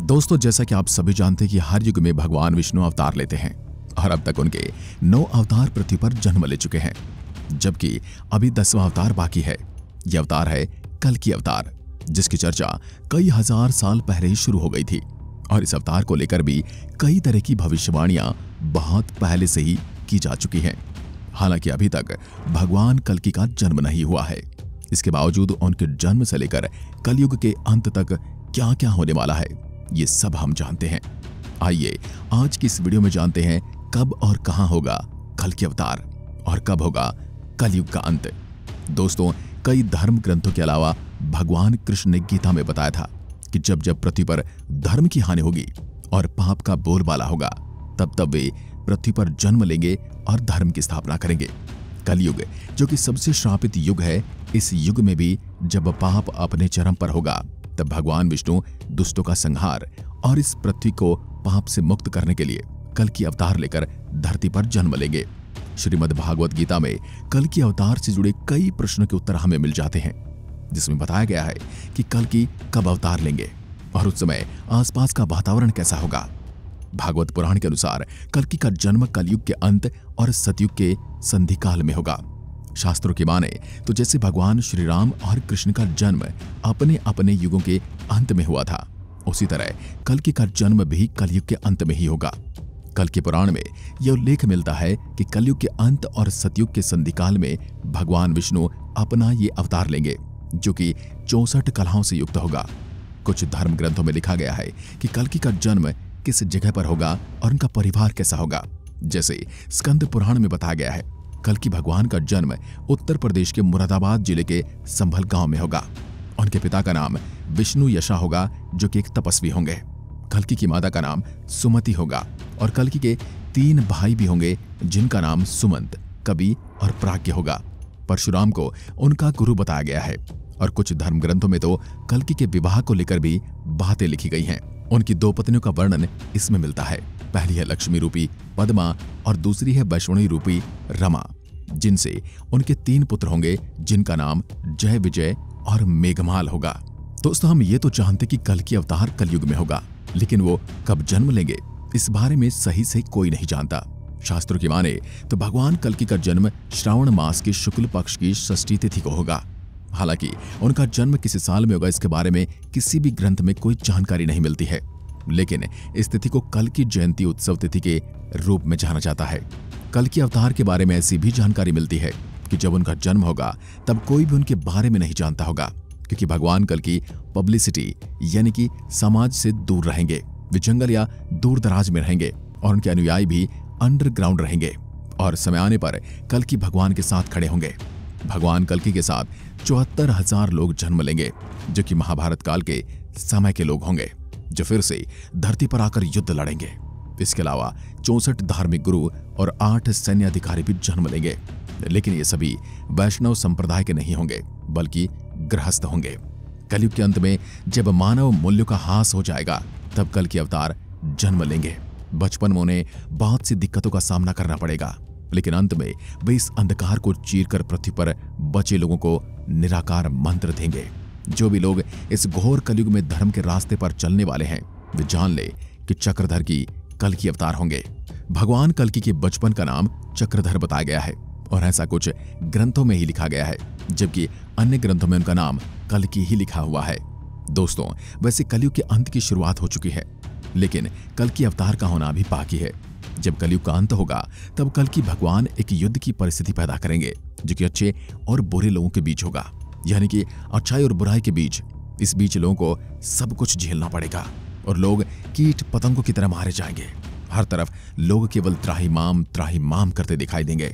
दोस्तों, जैसा कि आप सभी जानते हैं कि हर युग में भगवान विष्णु अवतार लेते हैं और अब तक उनके 9 अवतार पृथ्वी पर जन्म ले चुके हैं, जबकि अभी 10वां अवतार बाकी है। यह अवतार है कल्कि अवतार, जिसकी चर्चा कई हजार साल पहले ही शुरू हो गई थी और इस अवतार को लेकर भी कई तरह की भविष्यवाणियां बहुत पहले से ही की जा चुकी हैं। हालांकि अभी तक भगवान कल्कि का जन्म नहीं हुआ है। इसके बावजूद उनके जन्म से लेकर कलयुग के अंत तक क्या क्या होने वाला है, ये सब हम जानते हैं। आइए आज की इस वीडियो में जानते हैं कब और कहां होगा कल्कि अवतार और कब होगा कलयुग का अंत। दोस्तों, कई धर्म ग्रंथों के अलावा भगवान कृष्ण ने गीता में बताया था कि जब जब पृथ्वी पर धर्म की हानि होगी और पाप का बोलबाला होगा, तब तब वे पृथ्वी पर जन्म लेंगे और धर्म की स्थापना करेंगे। कलयुग, जो कि सबसे श्रापित युग है, इस युग में भी जब पाप अपने चरम पर होगा, तब भगवान विष्णु दुष्टों का संहार और इस पृथ्वी को पाप से मुक्त करने के लिए कल्कि अवतार लेकर धरती पर जन्म लेंगे। श्रीमद् भागवत गीता में कल्कि अवतार से जुड़े कई प्रश्नों के उत्तर हमें मिल जाते हैं, जिसमें बताया गया है कि कल्कि कब अवतार लेंगे और उस समय आसपास का वातावरण कैसा होगा। भागवत पुराण के अनुसार कल्कि का जन्म कलयुग के अंत और सतयुग के संधि काल में होगा। शास्त्रों की माने तो जैसे भगवान श्री राम और कृष्ण का जन्म अपने अपने युगों के अंत में हुआ था, उसी तरह कल्कि का जन्म भी कलयुग के अंत में ही होगा। कल्कि पुराण में यह उल्लेख मिलता है कि कलयुग के अंत और सतयुग के संधि काल में भगवान विष्णु अपना ये अवतार लेंगे, जो कि 64 कलाओं से युक्त होगा। कुछ धर्म ग्रंथों में लिखा गया है कि कल्कि का जन्म किस जगह पर होगा और उनका परिवार कैसा होगा। जैसे स्कंद पुराण में बताया गया है, कल्कि भगवान का जन्म उत्तर प्रदेश के मुरादाबाद जिले के संभल गांव में होगा। उनके पिता का नाम विष्णु यशा होगा, जो कि एक तपस्वी होंगे। कल्कि की माता का नाम सुमति होगा और कल्कि के 3 भाई भी होंगे, जिनका नाम सुमंत, कवि और प्राज्ञ होगा। परशुराम को उनका गुरु बताया गया है और कुछ धर्म ग्रंथों में तो कल्कि के विवाह को लेकर भी बातें लिखी गई हैं। उनकी 2 पत्नियों का वर्णन इसमें मिलता है। पहली है लक्ष्मी रूपी पद्मा और दूसरी है वैष्णवी रूपी रमा, जिनसे उनके 3 पुत्र होंगे, जिनका नाम जय, विजय और मेघमाल होगा। दोस्तों, हम ये तो जानते कि कल्कि अवतार कलयुग में होगा, लेकिन वो कब जन्म लेंगे इस बारे में सही से कोई नहीं जानता। शास्त्रों की माने तो भगवान कल्कि का जन्म श्रावण मास के शुक्ल पक्ष की षष्ठी तिथि को होगा। हालांकि उनका जन्म किस साल में होगा, इसके बारे में किसी भी ग्रंथ में कोई जानकारी नहीं मिलती है, लेकिन इस तिथि को कल्कि जयंती उत्सव तिथि के रूप में जाना जाता है। कल्कि अवतार के बारे में ऐसी भी जानकारी मिलती है कि जब उनका जन्म होगा तब कोई भी उनके बारे में नहीं जानता होगा, क्योंकि भगवान कल्कि पब्लिसिटी यानी कि समाज से दूर रहेंगे। वे जंगल या दूर दराज में रहेंगे और उनके अनुयायी भी अंडरग्राउंड रहेंगे और समय आने पर कल्कि भगवान के साथ खड़े होंगे। भगवान कल्कि के साथ 74,000 लोग जन्म लेंगे, जो कि महाभारत काल के समय के लोग होंगे, जो फिर से धरती पर आकर युद्ध लड़ेंगे। इसके अलावा 64 धार्मिक गुरु और 8 सैन्य अधिकारी भी जन्म लेंगे, लेकिन ये सभी वैष्णव संप्रदाय के नहीं होंगे, बल्कि गृहस्थ होंगे। कलयुग के अंत में जब मानव मूल्यों का ह्रास हो जाएगा, तब कल्कि अवतार जन्म लेंगे। बचपन में उन्हें बहुत सी दिक्कतों का सामना करना पड़ेगा, लेकिन अंत में वे इस अंधकार को चीरकर पृथ्वी पर बचे लोगों को निराकार मंत्र देंगे। जो भी लोग इस घोर कलयुग में धर्म के रास्ते पर चलने वाले हैं, वे जान ले कि चक्रधर की कल्कि अवतार होंगे। भगवान कल्कि के बचपन का नाम चक्रधर बताया गया है और ऐसा कुछ ग्रंथों में ही लिखा गया है, जबकि अन्य ग्रंथों में उनका नाम कल्कि ही लिखा हुआ है। दोस्तों, वैसे कलयुग के अंत की शुरुआत हो चुकी है, लेकिन कल्कि अवतार का होना भी बाकी है। जब कलयुग का अंत होगा, तब कल्कि भगवान एक युद्ध की परिस्थिति पैदा करेंगे, जो कि अच्छे और बुरे लोगों के बीच होगा, यानी कि अच्छाई और बुराई के बीच। इस बीच लोगों को सब कुछ झेलना पड़ेगा और लोग कीट पतंगों की तरह मारे जाएंगे। हर तरफ लोग केवल त्राही माम करते दिखाई देंगे।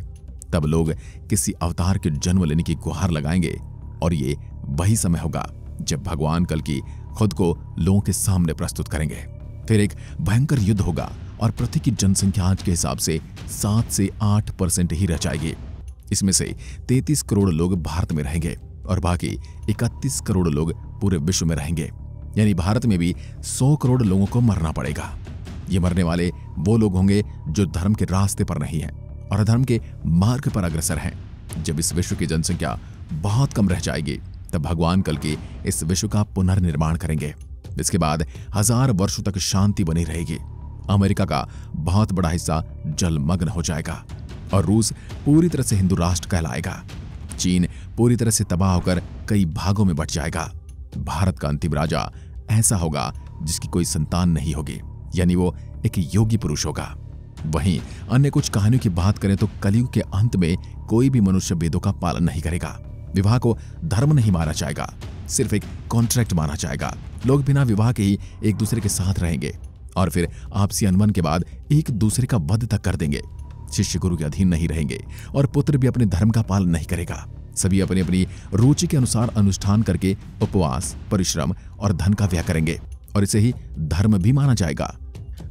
तब लोग किसी अवतार के जन्म लेने की गुहार लगाएंगे और ये वही समय होगा जब भगवान कल्कि खुद को लोगों के सामने प्रस्तुत करेंगे। फिर एक भयंकर युद्ध होगा और पृथ्वी की जनसंख्या आज के हिसाब से 7 से 8% ही रह जाएगी। इसमें से 33 करोड़ लोग भारत में रहेंगे और बाकी 31 करोड़ लोग पूरे विश्व में रहेंगे, यानी भारत में भी 100 करोड़ लोगों को मरना पड़ेगा। ये मरने वाले वो लोग होंगे जो धर्म के रास्ते पर नहीं हैं और अधर्म के मार्ग पर अग्रसर हैं। जब इस विश्व की जनसंख्या बहुत कम रह जाएगी, तब भगवान कल्कि इस विश्व का पुनर्निर्माण करेंगे इसके बाद 1000 वर्षों तक शांति बनी रहेगी। अमेरिका का बहुत बड़ा हिस्सा जलमग्न हो जाएगा और रूस पूरी तरह से हिंदू राष्ट्र कहलाएगा। चीन पूरी तरह से तबाह होकर कई भागों में बंट जाएगा। भारत का अंतिम राजा ऐसा होगा जिसकी कोई संतान नहीं होगी, यानी वो एक योगी पुरुष होगा। वहीं अन्य कुछ कहानियों की बात करें तो कलयुग के अंत में कोई भी मनुष्य वेदों का पालन नहीं करेगा। विवाह को धर्म नहीं माना जाएगा, सिर्फ एक कॉन्ट्रैक्ट माना जाएगा। लोग बिना विवाह के ही एक दूसरे के साथ रहेंगे और फिर आपसी अनबन के बाद एक दूसरे का वध तक कर देंगे। शिष्य गुरु के अधीन नहीं रहेंगे और पुत्र भी अपने धर्म का पालन नहीं करेगा। सभी अपनी अपनी रुचि के अनुसार अनुष्ठान करके उपवास, परिश्रम और धन का व्यय करेंगे और इसे ही धर्म भी माना जाएगा।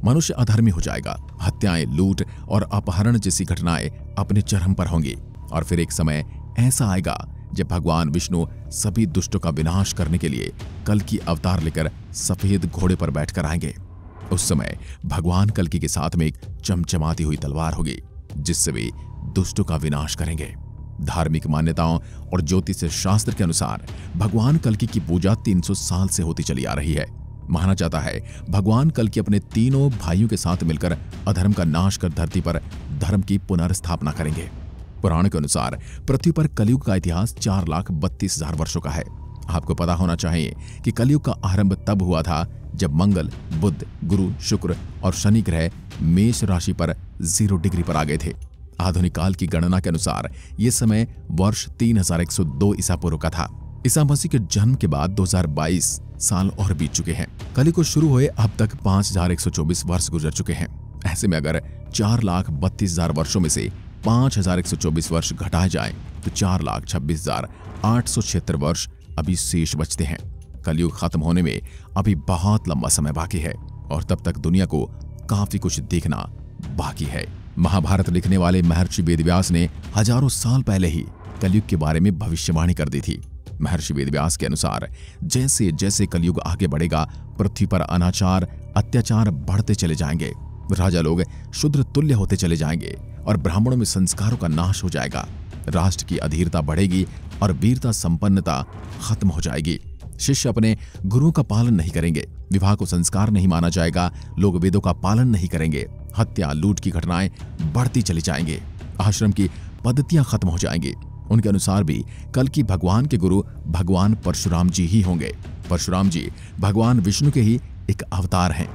मनुष्य अधर्मी हो जाएगा। हत्याएं, लूट और अपहरण जैसी घटनाएं अपने चरम पर होंगी और फिर एक समय ऐसा आएगा जब भगवान विष्णु सभी दुष्टों का विनाश करने के लिए कल्कि अवतार लेकर सफेद घोड़े पर बैठकर आएंगे। उस समय भगवान कल्कि के साथ में एक चमचमाती हुई तलवार होगी जिससे वे दुष्टों का विनाश करेंगे। धार्मिक मान्यताओं और ज्योतिष शास्त्र के अनुसार भगवान कल्कि की पूजा 300 साल से होती चली आ रही है। माना जाता है भगवान कल्कि अपने तीनों भाइयों के साथ मिलकर अधर्म का नाश कर धरती पर धर्म की पुनर्स्थापना करेंगे। पुराण के अनुसार पृथ्वी पर कलयुग का इतिहास 4,32,000 वर्षों का है। आपको पता होना चाहिए कि कलयुग का आरंभ तब हुआ था जब मंगल, बुध, गुरु, शुक्र और शनि ग्रह मेष राशि पर 0 डिग्री पर आ गए थे। आधुनिक काल की गणना के अनुसार यह समय वर्ष 3102 ईसा पूर्व का था। ईसा मसीह के जन्म के बाद 2022 साल और बीत चुके हैं। कलयुग शुरू हुए अब तक 5124 वर्ष गुजर चुके हैं। ऐसे में अगर 4,32,000 वर्षों में से 5,124 वर्ष घटाए जाएं तो 4,26,876 वर्ष अभी शेष बचते हैं। कलयुग खत्म होने में अभी बहुत लंबा समय बाकी है और तब तक दुनिया को काफी कुछ देखना बाकी है। महाभारत लिखने वाले महर्षि वेदव्यास ने हजारों साल पहले ही कलयुग के बारे में भविष्यवाणी कर दी थी। महर्षि वेदव्यास के अनुसार जैसे जैसे कलयुग आगे बढ़ेगा, पृथ्वी पर अनाचार, अत्याचार बढ़ते चले जाएंगे। राजा लोग शूद्र तुल्य होते चले जाएंगे और ब्राह्मणों में संस्कारों का नाश हो जाएगा। राष्ट्र की अधीरता बढ़ेगी और वीरता संपन्नता खत्म हो जाएगी। शिष्य अपने गुरुओं का पालन नहीं करेंगे। विवाह को संस्कार नहीं माना जाएगा। लोग वेदों का पालन नहीं करेंगे। हत्या, लूट की घटनाएं बढ़ती चली जाएंगे। आश्रम की पद्धतियां खत्म हो जाएंगी। उनके अनुसार भी कल की भगवान के गुरु भगवान परशुराम जी ही होंगे। परशुराम जी भगवान विष्णु के ही एक अवतार हैं।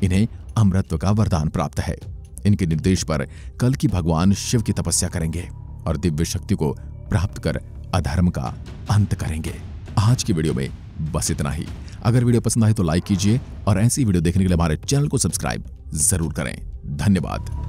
इन्हें अमरत्व का वरदान प्राप्त है। इनके निर्देश पर कल की भगवान शिव की तपस्या करेंगे और दिव्य शक्ति को प्राप्त कर अधर्म का अंत करेंगे। आज की वीडियो में बस इतना ही। अगर वीडियो पसंद आए तो लाइक कीजिए और ऐसी वीडियो देखने के लिए हमारे चैनल को सब्सक्राइब जरूर करें। धन्यवाद।